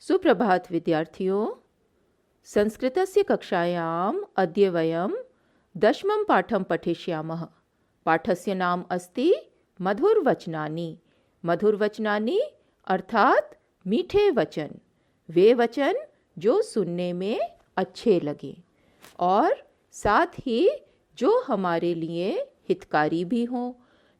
सुप्रभात विद्यार्थियों। संस्कृतस्य कक्षायाम् अद्य वयं 10मं पाठं पठिष्यामः। पाठस्य नाम अस्ति मधुरवचनानि। मधुरवचनानि अर्थात मीठे वचन, वे वचन जो सुनने में अच्छे लगे और साथ ही जो हमारे लिए हितकारी भी हों,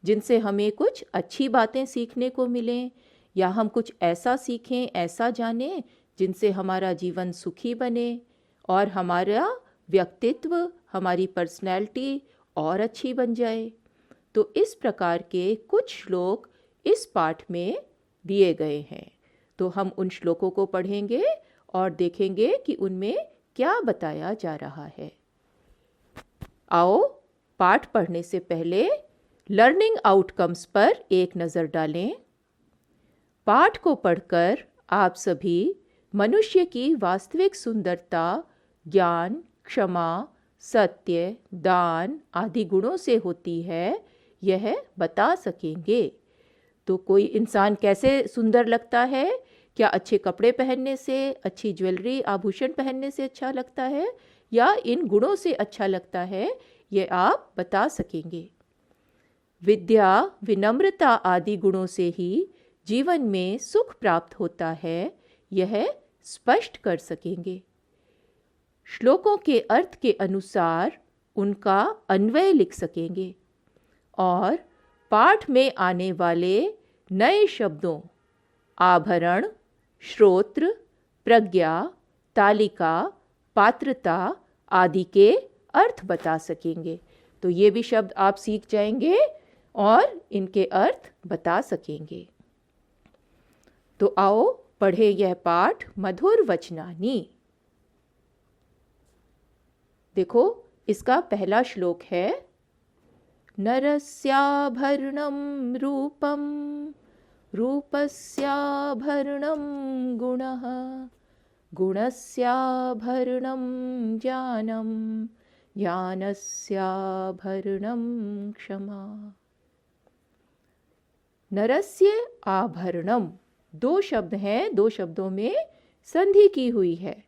जिनसे हमें कुछ अच्छी बातें सीखने को मिलें या हम कुछ ऐसा सीखें, ऐसा जानें जिनसे हमारा जीवन सुखी बने और हमारा व्यक्तित्व, हमारी पर्सनैलिटी और अच्छी बन जाए। तो इस प्रकार के कुछ श्लोक इस पाठ में दिए गए हैं। तो हम उन श्लोकों को पढ़ेंगे और देखेंगे कि उनमें क्या बताया जा रहा है। आओ पाठ पढ़ने से पहले लर्निंग आउटकम्स पर एक नज़र डालें। पाठ को पढ़कर आप सभी मनुष्य की वास्तविक सुंदरता ज्ञान, क्षमा, सत्य, दान आदि गुणों से होती है, यह बता सकेंगे। तो कोई इंसान कैसे सुंदर लगता है? क्या अच्छे कपड़े पहनने से, अच्छी ज्वेलरी, आभूषण पहनने से अच्छा लगता है या इन गुणों से अच्छा लगता है, ये आप बता सकेंगे। विद्या, विनम्रता आदि गुणों से ही जीवन में सुख प्राप्त होता है, यह स्पष्ट कर सकेंगे। श्लोकों के अर्थ के अनुसार उनका अन्वय लिख सकेंगे और पाठ में आने वाले नए शब्दों आभरण, श्रोत्र, प्रज्ञा, तालिका, पात्रता आदि के अर्थ बता सकेंगे। तो ये भी शब्द आप सीख जाएंगे और इनके अर्थ बता सकेंगे। तो आओ पढ़ें यह पाठ मधुर वचनानि। देखो, इसका पहला श्लोक है नरस्याभरणं रूपं रूपस्याभरणं गुणः गुणस्याभरणं ज्ञानं ज्ञानस्याभरणं क्षमा। नरस्य आभरणम, दो शब्द हैं, दो शब्दों में संधि की हुई है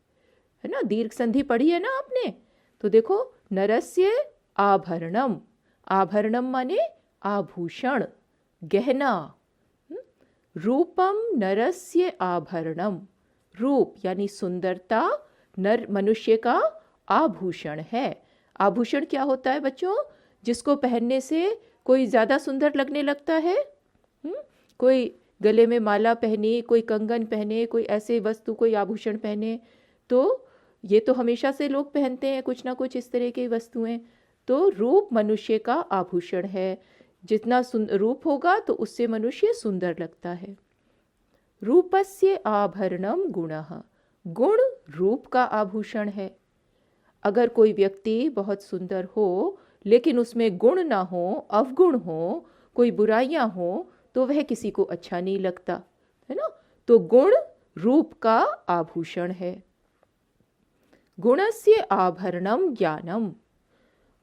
ना? दीर्घ संधि पढ़ी है ना आपने? तो देखो, नरस्य आभरणम, आभरणम माने आभूषण, गहना। रूपम नरस्य आभरणम, रूप यानी सुंदरता नर मनुष्य का आभूषण है। आभूषण क्या होता है बच्चों? जिसको पहनने से कोई ज़्यादा सुंदर लगने लगता है। कोई गले में माला पहने, कोई कंगन पहने, कोई ऐसे वस्तु, कोई आभूषण पहने, तो ये तो हमेशा से लोग पहनते हैं कुछ ना कुछ इस तरह की वस्तुएं। तो रूप मनुष्य का आभूषण है। जितना रूप होगा तो उससे मनुष्य सुंदर लगता है। रूपस्य आभरणम गुणः, गुण रूप का आभूषण है। अगर कोई व्यक्ति बहुत सुंदर हो लेकिन उसमें गुण ना हो, अवगुण हो, कोई बुराइयां हो, तो वह किसी को अच्छा नहीं लगता है ना? तो गुण रूप का आभूषण है। गुणस्य आभरणम ज्ञानम,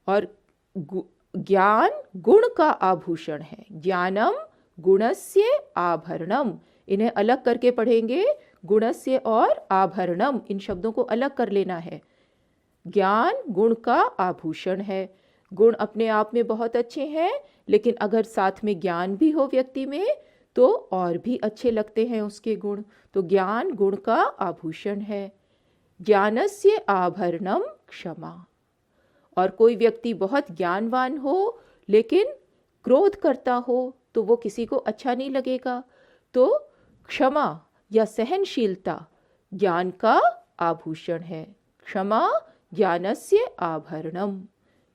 और ज्ञान गुण का आभूषण है। ज्ञानम गुणस्य आभरणम, इन्हें अलग करके पढ़ेंगे। गुणस्य और आभरणम, इन शब्दों को अलग कर लेना है। ज्ञान गुण का आभूषण है। गुण अपने आप में बहुत अच्छे हैं, लेकिन अगर साथ में ज्ञान भी हो व्यक्ति में तो और भी अच्छे लगते हैं उसके गुण। तो ज्ञान गुण का आभूषण है। ज्ञानस्य आभरणम क्षमा, और कोई व्यक्ति बहुत ज्ञानवान हो लेकिन क्रोध करता हो तो वो किसी को अच्छा नहीं लगेगा। तो क्षमा या सहनशीलता ज्ञान का आभूषण है। क्षमा ज्ञानस्य आभरणम,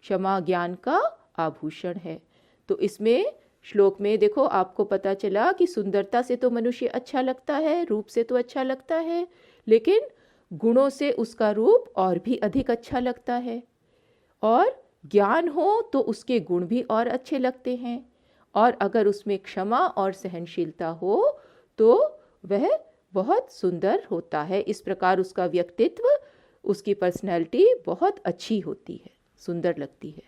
क्षमा ज्ञान का आभूषण है। तो इसमें श्लोक में देखो, आपको पता चला कि सुंदरता से तो मनुष्य अच्छा लगता है, रूप से तो अच्छा लगता है, लेकिन गुणों से उसका रूप और भी अधिक अच्छा लगता है। और ज्ञान हो तो उसके गुण भी और अच्छे लगते हैं, और अगर उसमें क्षमा और सहनशीलता हो तो वह बहुत सुंदर होता है। इस प्रकार उसका व्यक्तित्व, उसकी पर्सनैलिटी बहुत अच्छी होती है, सुंदर लगती है।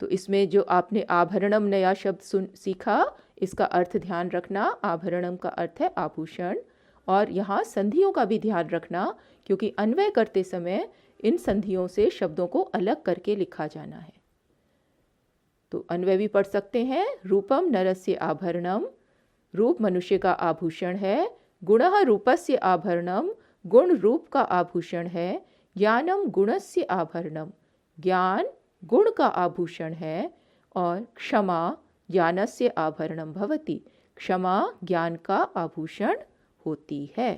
तो इसमें जो आपने आभरणम नया शब्द सीखा, इसका अर्थ ध्यान रखना। आभरणम का अर्थ है आभूषण और यहाँ संधियों का भी ध्यान रखना, क्योंकि अन्वय करते समय इन संधियों से शब्दों को अलग करके लिखा जाना है। तो अन्वय भी पढ़ सकते हैं। रूपम नरस्य आभरणम, रूप मनुष्य का आभूषण है। गुणः रूपस्य आभरणम, गुण रूप का आभूषण है। ज्ञानम गुणस्य आभरणम, ज्ञान गुण का आभूषण है। और क्षमा ज्ञानस्य आभरणम भवति, क्षमा ज्ञान का आभूषण होती है।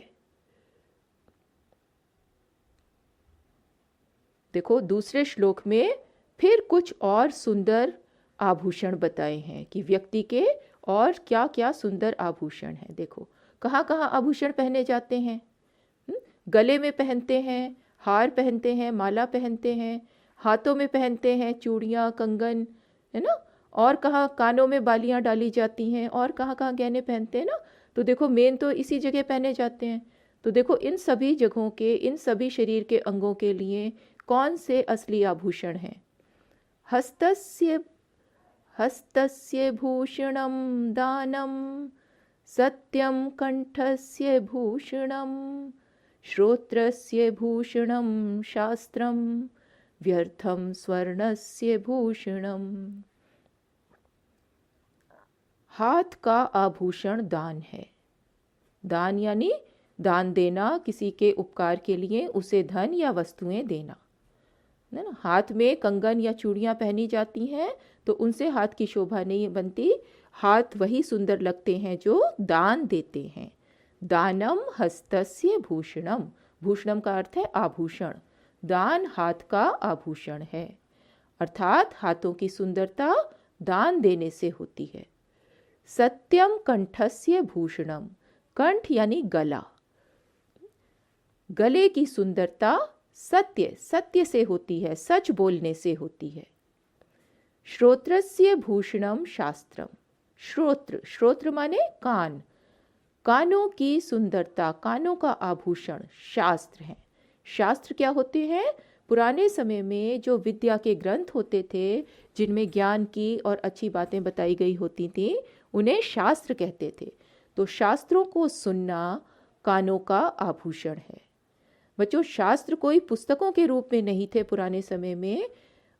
देखो दूसरे श्लोक में फिर कुछ और सुंदर आभूषण बताए हैं कि व्यक्ति के और क्या क्या सुंदर आभूषण हैं। देखो कहाँ कहाँ आभूषण पहने जाते हैं। गले में पहनते हैं, हार पहनते हैं, माला पहनते हैं, हाथों में पहनते हैं चूड़ियाँ, कंगन, है ना। और कहाँ कानों में बालियाँ डाली जाती हैं, और कहाँ कहाँ गहने पहनते हैं ना। तो देखो मेन तो इसी जगह पहने जाते हैं। तो देखो इन सभी जगहों के, इन सभी शरीर के अंगों के लिए कौन से असली आभूषण हैं। हस्तस्य भूषणम दानम, सत्यम कंठस्य भूषणम, श्रोत्रस्य भूषणम शास्त्रम, व्यर्थम स्वर्णस्य भूषणम। हाथ का आभूषण दान है। दान यानी दान देना, किसी के उपकार के लिए उसे धन या वस्तुएं देना, है ना। हाथ में कंगन या चूड़ियाँ पहनी जाती हैं तो उनसे हाथ की शोभा नहीं बनती। हाथ वही सुंदर लगते हैं जो दान देते हैं। दानम हस्तस्य भूषणम, भूषणम का अर्थ है आभूषण। दान हाथ का आभूषण है, अर्थात हाथों की सुंदरता दान देने से होती है। सत्यम कंठस्य भूषणम, कंठ यानी गला, गले की सुंदरता सत्य से होती है, सच बोलने से होती है। श्रोत्रस्य भूषणम शास्त्रम, श्रोत्र माने कान, कानों की सुंदरता, कानों का आभूषण शास्त्र है। शास्त्र क्या होते हैं? पुराने समय में जो विद्या के ग्रंथ होते थे, जिनमें ज्ञान की और अच्छी बातें बताई गई होती थी, उन्हें शास्त्र कहते थे। तो शास्त्रों को सुनना कानों का आभूषण है। बच्चों शास्त्र कोई पुस्तकों के रूप में नहीं थे पुराने समय में,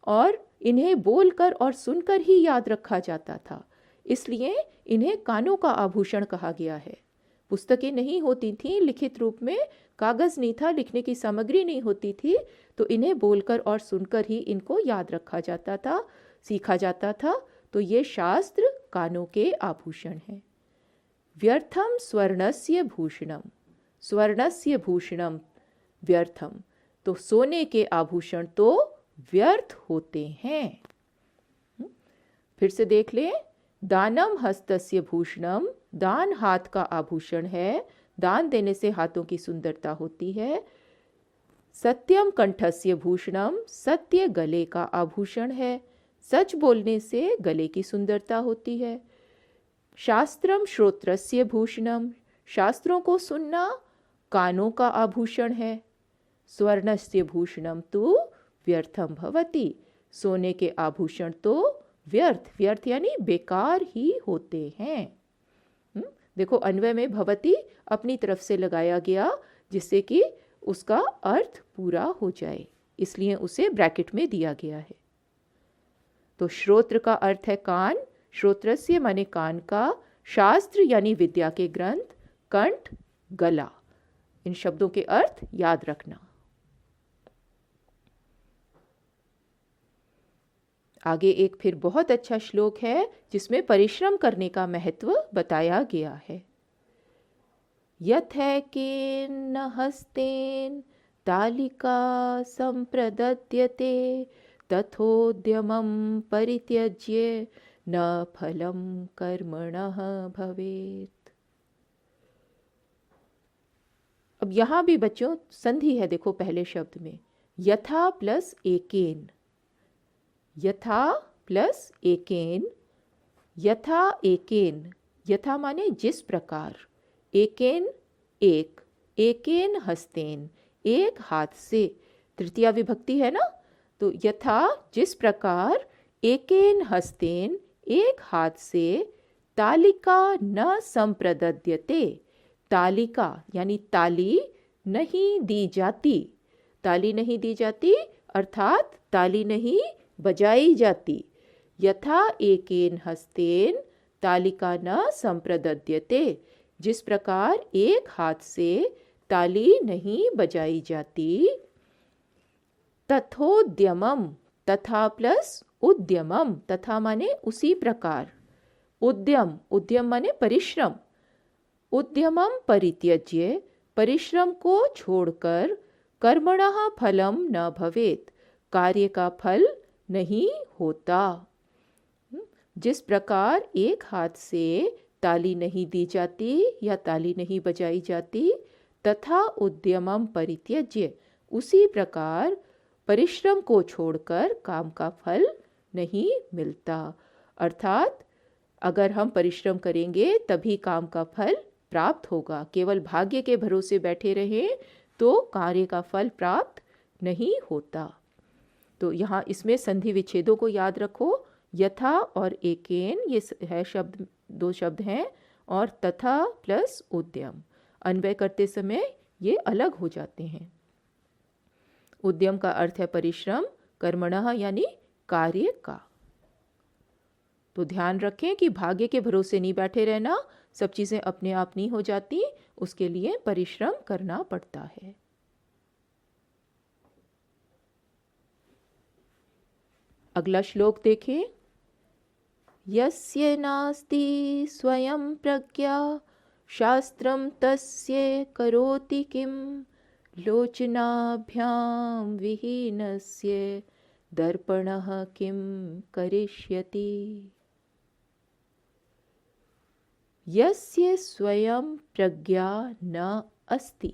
और इन्हें बोलकर और सुनकर ही याद रखा जाता था, इसलिए इन्हें कानों का आभूषण कहा गया है। पुस्तकें नहीं होती थीं लिखित रूप में, कागज़ नहीं था, लिखने की सामग्री नहीं होती थी, तो इन्हें बोलकर और सुनकर ही इनको याद रखा जाता था, सीखा जाता था। तो ये शास्त्र कानों के आभूषण हैं। व्यर्थम स्वर्णस्य भूषणम, स्वर्णस्य भूषणम व्यर्थम, तो सोने के आभूषण तो व्यर्थ होते हैं। फिर से देख ले, दानम हस्तस्य भूषणम, दान हाथ का आभूषण है, दान देने से हाथों की सुंदरता होती है। सत्यम कंठस्य भूषणम, सत्य गले का आभूषण है, सच बोलने से गले की सुंदरता होती है। शास्त्रम श्रोत्रस्य भूषणम, शास्त्रों को सुनना कानों का आभूषण है। स्वर्णस्य भूषणम तु व्यर्थम भवति, सोने के आभूषण तो व्यर्थ यानी बेकार ही होते हैं। देखो अन्वय में भवति अपनी तरफ से लगाया गया, जिससे कि उसका अर्थ पूरा हो जाए, इसलिए उसे ब्रैकेट में दिया गया है। तो श्रोत्र का अर्थ है कान, श्रोत्रस्य माने कान का, शास्त्र यानी विद्या के ग्रंथ, कंठ गला। इन शब्दों के अर्थ याद रखना। आगे एक फिर बहुत अच्छा श्लोक है जिसमें परिश्रम करने का महत्व बताया गया है। यथैकेन हस्तेन तालिका संप्रदद्यते, तथोद्यमं परित्यज्य न फलं कर्मणः भवेत्। अब यहाँ भी बच्चों संधि है, देखो पहले शब्द में यथा प्लस एकेन, यथा प्लस एकेन, यथा एकेन, यथा माने जिस प्रकार, एकेन एक, एकेन हस्तेन एक हाथ से, तृतीया विभक्ति है ना, तो यथा जिस प्रकार, एकेन हस्तेन एक हाथ से, तालिका न संप्रदद्यते, तालिका यानी ताली नहीं दी जाती, ताली नहीं दी जाती अर्थात ताली नहीं बजाई जाती। यथा एकेन हस्तेन तालिका न संप्रदद्यते, जिस प्रकार एक हाथ से ताली नहीं बजाई जाती। तथोद्यमम, तथा प्लस उद्यमम, तथा माने उसी प्रकार, उद्यम, उद्यम माने परिश्रम, उद्यमम परित्यज्य, परिश्रम को छोड़कर, कर्मणः फलम न भवेत, कार्य का फल नहीं होता। जिस प्रकार एक हाथ से ताली नहीं दी जाती या ताली नहीं बजाई जाती, तथा उद्यमम परित्यज्य, उसी प्रकार परिश्रम को छोड़कर काम का फल नहीं मिलता। अर्थात अगर हम परिश्रम करेंगे तभी काम का फल प्राप्त होगा। केवल भाग्य के भरोसे बैठे रहें तो कार्य का फल प्राप्त नहीं होता। तो यहाँ इसमें संधि विच्छेदों को याद रखो। यथा और एकेन ये है शब्द, दो शब्द हैं, और तथा प्लस उद्यम अन्वय करते समय ये अलग हो जाते हैं। उद्यम का अर्थ है परिश्रम, कर्मणः यानी कार्य का। तो ध्यान रखें कि भाग्य के भरोसे नहीं बैठे रहना, सब चीज़ें अपने आप नहीं हो जाती, उसके लिए परिश्रम करना पड़ता है। अगला श्लोक देखें। यस्य नास्ति स्वयं प्रज्ञा शास्त्रम तस्य करोति किम लोचनाभ्यां विहीनस्य दर्पणः किम करिष्यति। यस्य स्वयं प्रज्ञा न अस्ति,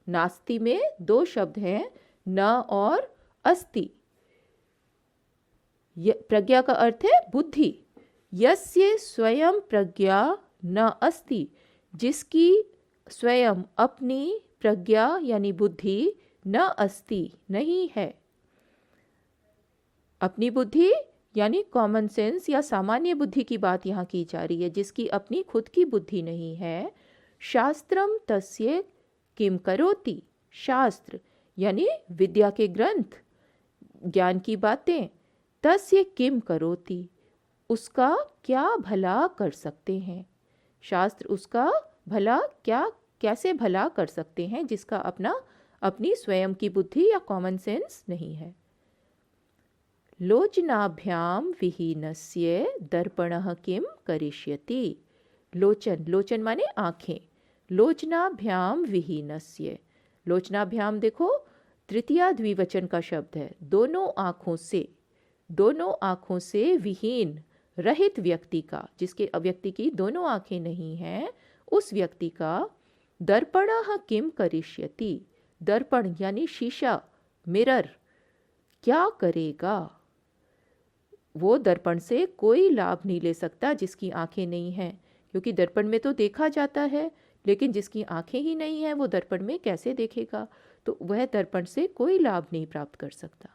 नास्ति में दो शब्द हैं, न और अस्ति। प्रज्ञा का अर्थ है बुद्धि। यस्य स्वयं प्रज्ञा न अस्ति, जिसकी स्वयं अपनी प्रज्ञा यानी बुद्धि न अस्ति नहीं है। अपनी बुद्धि यानी कॉमन सेंस या सामान्य बुद्धि की बात यहाँ की जा रही है, जिसकी अपनी खुद की बुद्धि नहीं है। शास्त्रम तस्य किम करोति, शास्त्र यानी विद्या के ग्रंथ, ज्ञान की बातें, तस्य किम करोति उसका क्या भला कर सकते हैं। शास्त्र उसका भला क्या कैसे भला कर सकते हैं जिसका अपनी स्वयं की बुद्धि या कॉमन सेंस नहीं है। लोचनाभ्याम विहीनस्य दर्पणः किम करिष्यति। लोचन, लोचन माने आँखें। लोचनाभ्याम विहीनस्य, लोचनाभ्याम देखो तृतीया द्विवचन का शब्द है। दोनों आँखों से, दोनों आँखों से विहीन रहित व्यक्ति का, जिसके व्यक्ति की दोनों आँखें नहीं हैं, उस व्यक्ति का दर्पणः किम करिष्यति, दर्पण यानी शीशा, मिरर क्या करेगा। वो दर्पण से कोई लाभ नहीं ले सकता जिसकी आंखें नहीं हैं, क्योंकि दर्पण में तो देखा जाता है, लेकिन जिसकी आंखें ही नहीं हैं वो दर्पण में कैसे देखेगा। तो वह दर्पण से कोई लाभ नहीं प्राप्त कर सकता।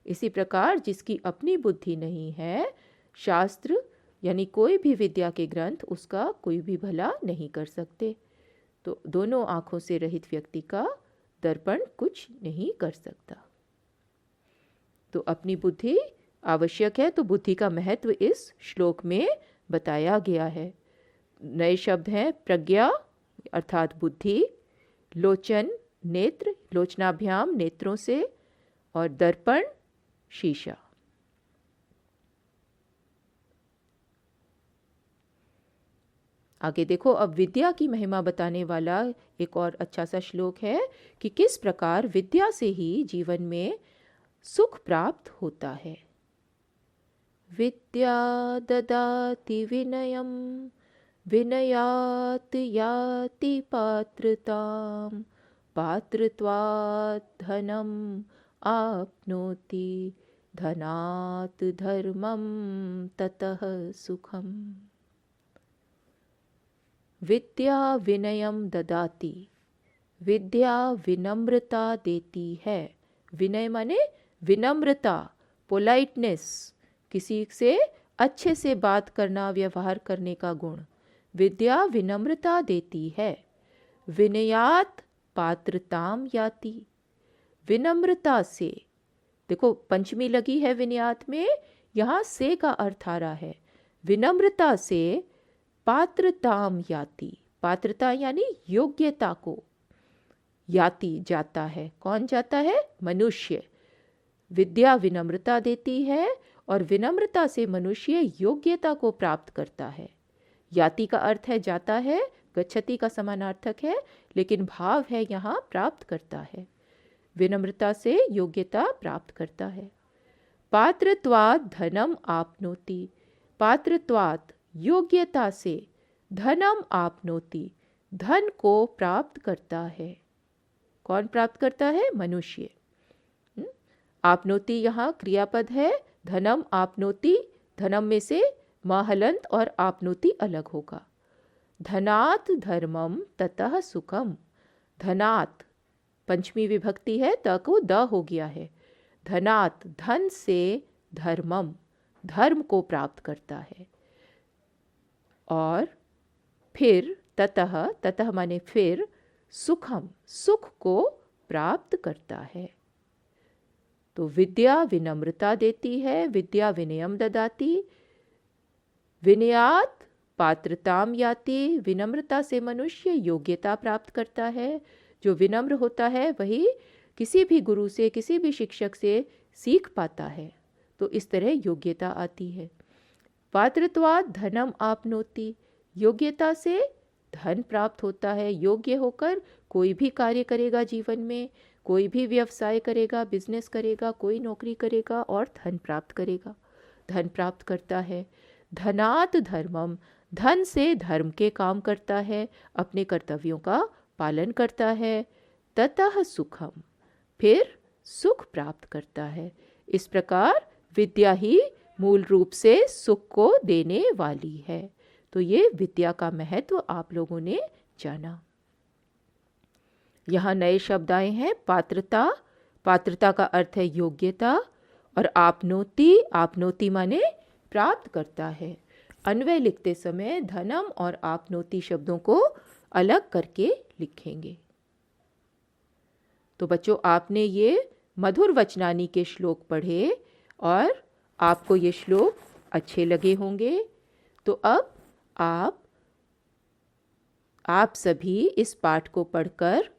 इसी प्रकार जिसकी अपनी बुद्धि नहीं है, शास्त्र यानी कोई भी विद्या के ग्रंथ उसका कोई भी भला नहीं कर सकते। तो दोनों आँखों से रहित व्यक्ति का दर्पण कुछ नहीं कर सकता। तो अपनी बुद्धि आवश्यक है, तो बुद्धि का महत्व इस श्लोक में बताया गया है। नए शब्द हैं प्रज्ञा अर्थात बुद्धि, लोचन नेत्र, लोचनाभ्याम नेत्रों से, और दर्पण शीशा। आगे देखो, अब विद्या की महिमा बताने वाला एक और अच्छा सा श्लोक है कि किस प्रकार विद्या से ही जीवन में सुख प्राप्त होता है। विद्या ददाति विनयम विनयात याति पात्रताम पात्रत्वात् धनम आप्नोति धनात् धर्मम ततः सुखम। विद्या विनयम ददाति, विद्या विनम्रता देती है। विनय माने विनम्रता, पोलाइटनेस, किसी से अच्छे से बात करना, व्यवहार करने का गुण। विद्या विनम्रता देती है। विनयात पात्रताम याति। विनम्रता से, देखो पंचमी लगी है विनयात में, यहाँ से का अर्थ आ रहा है। विनम्रता से पात्रताम याति, पात्रता यानी योग्यता को, याति जाता है। कौन जाता है? मनुष्य। विद्या विनम्रता देती है और विनम्रता से मनुष्य योग्यता को प्राप्त करता है। याति का अर्थ है जाता है, गच्छति का समानार्थक है, लेकिन भाव है यहाँ प्राप्त करता है। विनम्रता से योग्यता प्राप्त करता है। पात्रत्वात् धनम आपनोति। पात्रत्वात् योग्यता से धनम आपनोति, धन को प्राप्त करता है। कौन प्राप्त करता है? मनुष्य। आपनोति यहाँ क्रियापद है। धनम आपनोति, धनम में से महलंत और आपनोति अलग होगा। धनात् धर्मम ततः सुखम। धनात् पंचमी विभक्ति है, त को द हो गया है। धनात् धन से धर्मम, धर्म को प्राप्त करता है। और फिर ततः, ततः माने फिर, सुखम, सुख को प्राप्त करता है। तो विद्या विनम्रता देती है, विद्या विनयम ददाति। विनयात पात्रताम याति। विनम्रता से मनुष्य योग्यता प्राप्त करता है। जो विनम्र होता है वही किसी भी गुरु से, किसी भी शिक्षक से सीख पाता है, तो इस तरह योग्यता आती है। पात्रत्वात् धनम आपनोति। योग्यता से धन प्राप्त होता है। योग्य होकर कोई भी कार्य करेगा जीवन में, कोई भी व्यवसाय करेगा, बिजनेस करेगा, कोई नौकरी करेगा और धन प्राप्त करेगा, धन प्राप्त करता है। धनात् धर्मम, धन से धर्म के काम करता है, अपने कर्तव्यों का पालन करता है। ततः सुखम, फिर सुख प्राप्त करता है। इस प्रकार विद्या ही मूल रूप से सुख को देने वाली है। तो ये विद्या का महत्व आप लोगों ने जाना। यहाँ नए शब्द आए हैं। पात्रता, पात्रता का अर्थ है योग्यता, और आपनोति, आपनोति माने प्राप्त करता है। अन्वय लिखते समय धनम और आपनोति शब्दों को अलग करके लिखेंगे। तो बच्चों, आपने ये मधुर वचनानी के श्लोक पढ़े और आपको ये श्लोक अच्छे लगे होंगे। तो अब आप सभी इस पाठ को पढ़कर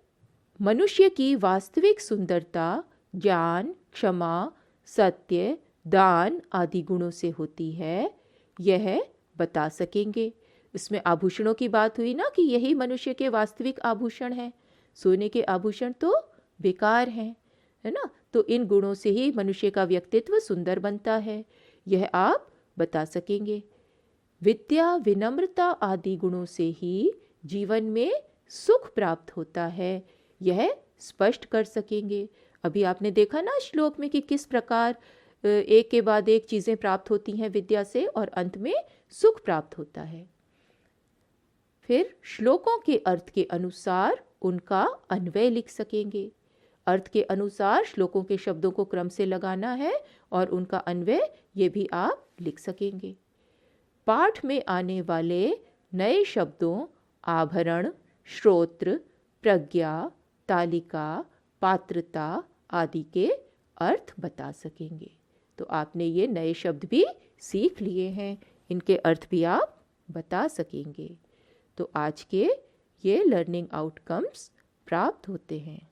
मनुष्य की वास्तविक सुंदरता ज्ञान, क्षमा, सत्य, दान आदि गुणों से होती है, यह बता सकेंगे। इसमें आभूषणों की बात हुई ना, कि यही मनुष्य के वास्तविक आभूषण हैं। सोने के आभूषण तो बेकार हैं, है ना। तो इन गुणों से ही मनुष्य का व्यक्तित्व सुंदर बनता है, यह आप बता सकेंगे। विद्या विनम्रता आदि गुणों से ही जीवन में सुख प्राप्त होता है, यह स्पष्ट कर सकेंगे। अभी आपने देखा ना श्लोक में कि किस प्रकार एक के बाद एक चीज़ें प्राप्त होती हैं विद्या से, और अंत में सुख प्राप्त होता है। फिर श्लोकों के अर्थ के अनुसार उनका अन्वय लिख सकेंगे। अर्थ के अनुसार श्लोकों के शब्दों को क्रम से लगाना है और उनका अन्वय ये भी आप लिख सकेंगे। पाठ में आने वाले नए शब्दों आभरण, श्रोत्र, प्रज्ञा, तालिका, पात्रता आदि के अर्थ बता सकेंगे। तो आपने ये नए शब्द भी सीख लिए हैं, इनके अर्थ भी आप बता सकेंगे। तो आज के ये लर्निंग आउटकम्स प्राप्त होते हैं।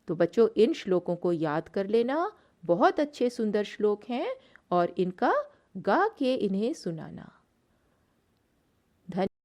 तो बच्चों, इन श्लोकों को याद कर लेना। बहुत अच्छे सुंदर श्लोक हैं और इनका गा के इन्हें सुनाना। धन्यवाद।